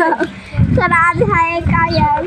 तर आज आहे काय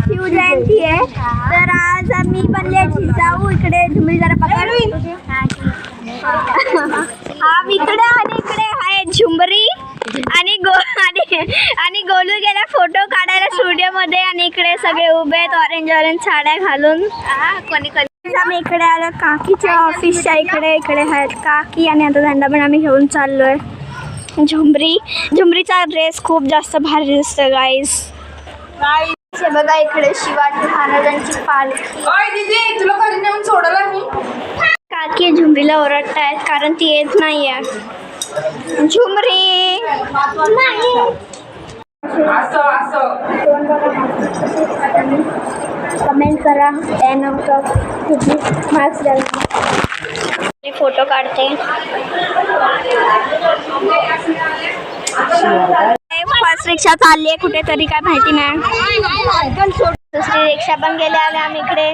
शिवजयंती आहे, तर आज आम्ही बनले जाऊ इकडे तुम्ही जरा पकड हा इकडे आणि इकडे आहे झुंबरी आणि गोलू गेला फोटो काढायला स्टुडिओ मध्ये आणि इकडे सगळे उभे आहेत ऑरेंज साड्या घालून. आम्ही इकडे आलो काकीच्या ऑफिसच्या इकडे आहेत काकी आणि आता त्यांना पण आम्ही घेऊन चाललोय. झुंबरीचा ड्रेस खूप जास्त भारी दिसतो गाईस. हे बघा इकडे शिवाजी महाराजांची पालखी. तुला घरी नेऊन सोडला मी. काकी झुंबरीला ओरडतायत कारण ती येत नाहीये. झुंबरी कमेंट करा 10 आउट ऑफ किती मार्क्स द्याल. फोटो काढते. फर्स्ट रिक्षा चालली आहे कुठेतरी काय माहिती नाही. दुसरी रिक्षा पण गेले आले आम्ही इकडे.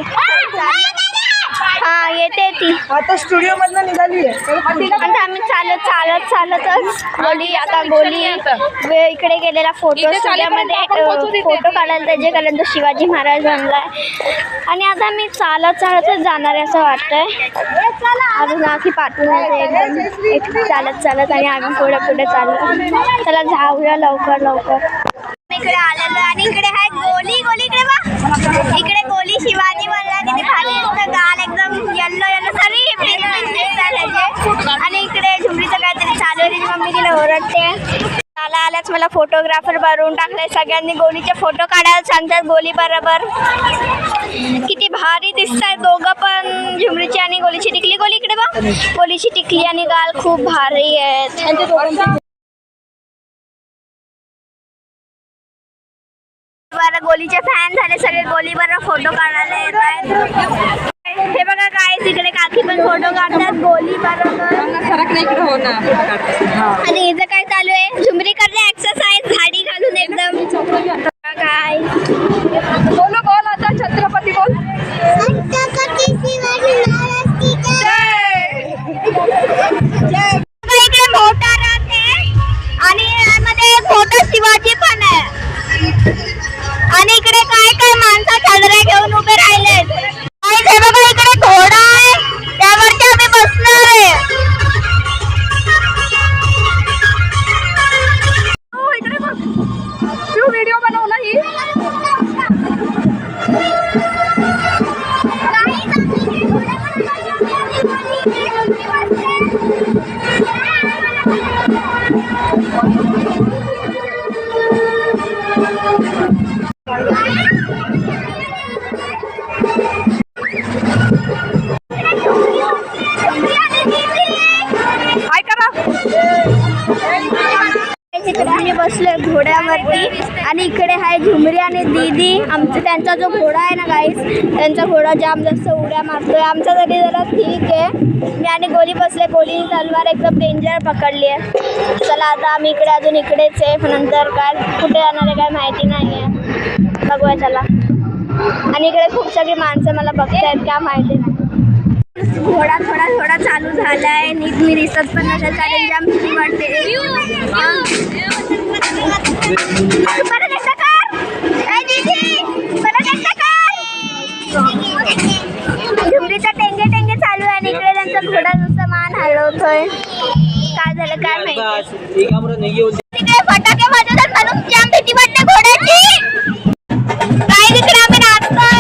हा येते ती आता स्टुडिओ मधनं निघाली आहे. आता आम्ही चालतच गोली इकडे गेलेला फोटो स्टुडिओमध्ये फोटो काढायला त्याचे कारण तो शिवाजी महाराज बनलाय आणि आता मी चालतच जाणार आहे असं वाटतंय. अजून आखी पाठवून एकदम चालत आणि आम्ही पुढे चाललो. चला जाऊया लवकर. इकडे आलेलो आणि इकडे आहे गोली इकडे बघ इकडे गोली शिवाजी बनला किती भारी दिसतं. गाल एकदम येल्लो सॉरी आणि इकडे झुंबरीचं काहीतरी चालू आहे. तिची मम्मी तिला ओरडते. आल्याच मला फोटोग्राफर बनवून टाकले. सगळ्यांनी गोलीचे फोटो काढायला सांगतात गोली बरोबर. किती भारी दिसत आहेत दोघं पण झुंबरीची आणि गोलीची टिकली. गोली इकडे बघ गोलीची टिकली आणि गाल खूप भारी आहेत. गोलीचे फॅन झाले सगळे गोली बरोबर फोटो काढायला येत आहेत. हे बघा काय तिकडे काकी पण फोटो काढतात गोली बरोबर. आणि हिचं काय चालू आहे झुंबरी करते एक्सरसाइज झाडी घालून एकदम. काय बोल आता छत्रपती बोल. इकडे मोठा रथ आहे आणि यामध्ये मोठा शिवाजी पण आहे आणि इकडे काय माणसं चादरा घेऊन उभे राहिलेत. हे बघा इकडे घोडा आहे त्यावरती आम्ही बसणार आहे. इकडे बघ तू व्हिडिओ बनवला ही. आम्ही बसलोय घोड्यावरती आणि इकडे आहे झुंबरी आणि दीदी. त्यांचा जो घोडा आहे ना गाईस त्यांचा घोडा जाम जास्त उड्या मारतोय. आमचा तरी जरा ठीक आहे. मी आणि गोली बसले. गोली तलवार एकदम डेंजर पकडली आहे. चला आता आम्ही अजून इकडेच आहे. नंतर काय कुठे जाणार आहे काय माहिती नाही आहे. बघूया चला. आणि इकडे खूप सगळी माणसं मला बघतायत काय माहिती नाही. घोडा थोडा चालू झालाय. नीट मी दिसत पण नसेल कारण जाम भीती वाटते. झुंबरीचा टेंगे चालू आहे आणि इकडे त्यांचा घोडा नुसता मान हलवतोय. काय झालं काय माहिती. तिकडे फटाके वाजवतात म्हणून जाम भीती वाटते घोड्याची. काय तिकडे आम्ही नाचतोय.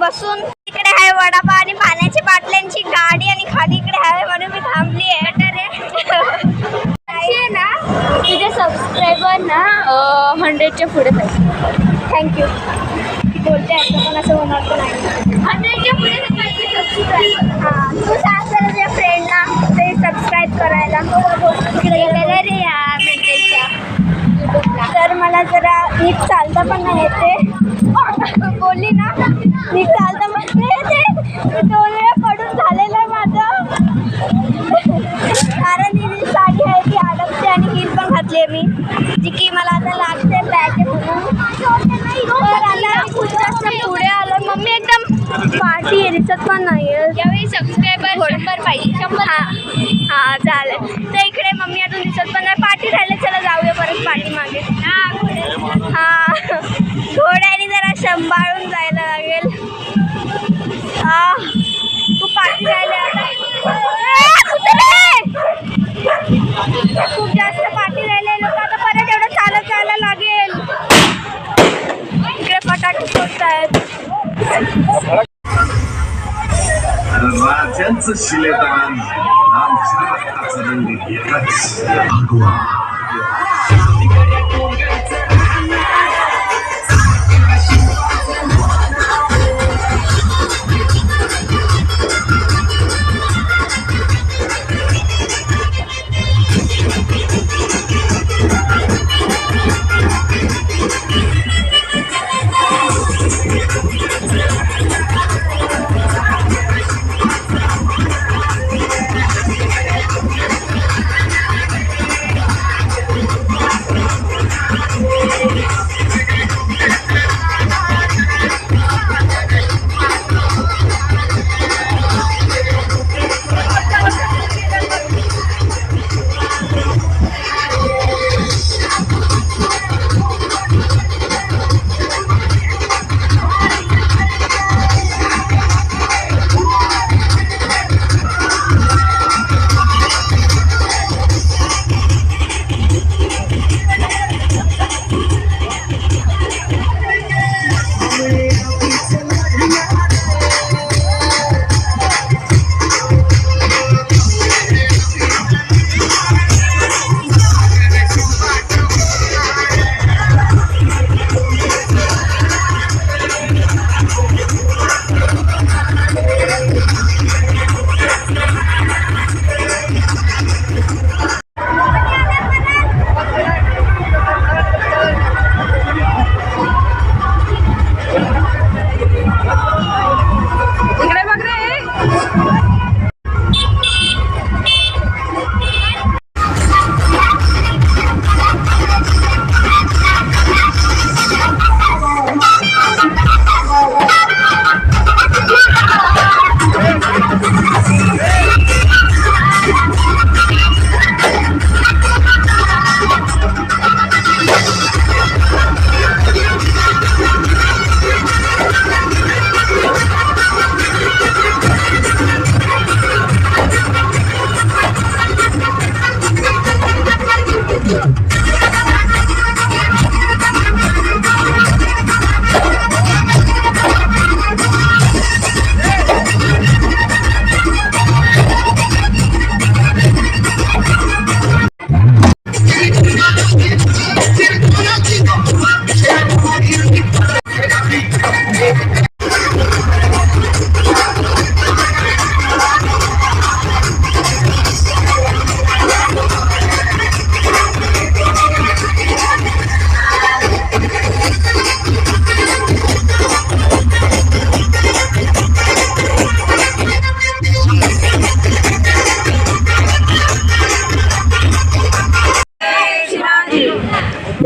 बसून इकडे आहे वडापाव आणि पाण्याची बाटल्यांची गाडी आणि खाली इकडे आहे म्हणून मी थांबली आहे ना तुझे सबस्क्रायबर ना 100च्या पुढे पाहिजे. थँक्यू बोलते आता पण असं होणार तर नाही. 100च्या पुढे पाहिजे सबस्क्रायबर. हां तू सांग तर तुझ्या फ्रेंडला ते सबस्क्राईब करायला रे या मेंटेलच्या यूट्यूबला. तर मला जरा नीट चालता पण नाही येते बोलली ना नीट चालता पण नाही येते. 2 वेळा पडून झालेलं आहे माझं कारण ही साडी आहे ती अडकते आणि हील पण घातली आहे मी जी की मला आता लागते बॅग म्हणून. तर आता खूप जास्त पुढे आलं मम्मी एकदम पार्टी आहे दिसत पण नाही यावेळी सबस्क्रायबर 100 पाहिजे 100. हां चालेल. तर इकडे मम्मी अजून दिसत पण नाही पार्टी राहिले चला जाऊया परत पार्टी मागे. हां घोड्याने जरा सांभाळून जायला लागेल. खूप पार्टी राहिले आता खूप जास्त पार्टी राहिले लोक आता परत एवढं चालत जायला लागेल. इकडे फटाके फोडत आहेत. राजांचं शिलेदान आमच्या रक्ताचा रंग घेतच भगवा.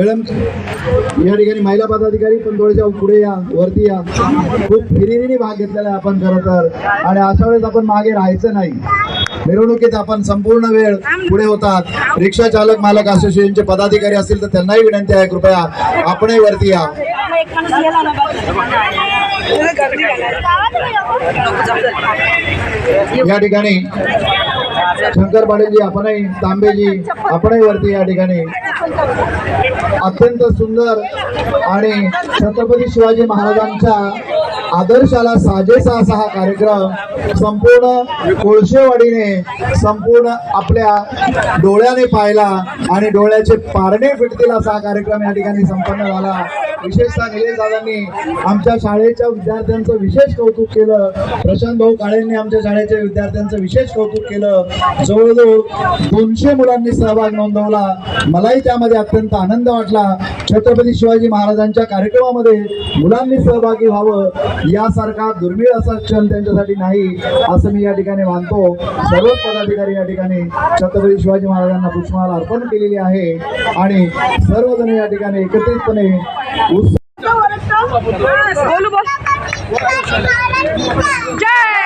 मॅडम या ठिकाणी महिला पदाधिकारी पण थोड्याशा पुढे या, वरती या. खूप हिरिरीने भाग घेतलेला आहे आपण खरं तर, आणि अशा वेळेस आपण मागे राहायचं नाही. मिरवणुकीत आपण संपूर्ण वेळ पुढे होतात. रिक्षा चालक मालक असोसिएशनचे पदाधिकारी असतील तर त्यांनाही विनंती आहे, कृपया आपणही वरती या. या ठिकाणी शंकर पाटीलजी, आपणही तांबेजी, आपणही वरती या ठिकाणी. अत्यंत सुंदर आणि छत्रपती शिवाजी महाराजांच्या आदर्शाला साजेसा असा हा कार्यक्रम संपूर्ण कोळशेवाडीने संपूर्ण आपल्या डोळ्याने पाहिला आणि डोळ्याचे पारणे फिटतील असा हा कार्यक्रम या ठिकाणी संपन्न झाला. विशेषतः निलेश दादांनी आमच्या शाळेच्या विद्यार्थ्यांचं विशेष कौतुक केलं. प्रशांत भाऊ काळेंनी आमच्या शाळेच्या विद्यार्थ्यांचं विशेष कौतुक केलं. जवळजवळ 200 मुलांनी सहभाग नोंदवला. मलाही त्यामध्ये अत्यंत आनंद वाटला. छत्रपती शिवाजी महाराजांच्या कार्यक्रमामध्ये मुलांनी सहभागी व्हावं यासारखा दुर्मिळ असा क्षण त्यांच्यासाठी नाही असं मी या ठिकाणी मानतो. सर्व पदाधिकारी या ठिकाणी छत्रपती शिवाजी महाराजांना पुष्पमाला अर्पण केलेली आहे आणि सर्वजण या ठिकाणी एकत्रितपणे बोलू बोल. जय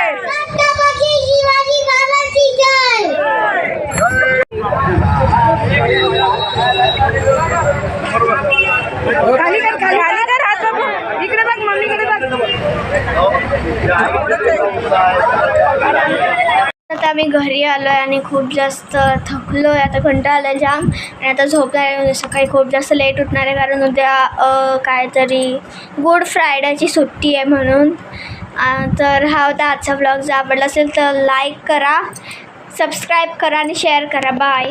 खाली कर हात बाबू. इकडे बघ, मम्मीकडे बघ. आता आम्ही घरी आलो आहे आणि खूप जास्त थकलो आहे. आता कंटाळा आला जाम आणि आता झोपणार आहे. सकाळी खूप जास्त लेट उठणार आहे कारण उद्या काहीतरी गुड फ्रायडेची सुट्टी आहे म्हणून. तर हा होता आजचा ब्लॉग. जर आवडला असेल तर लाईक करा, सबस्क्राईब करा आणि शेअर करा. बाय.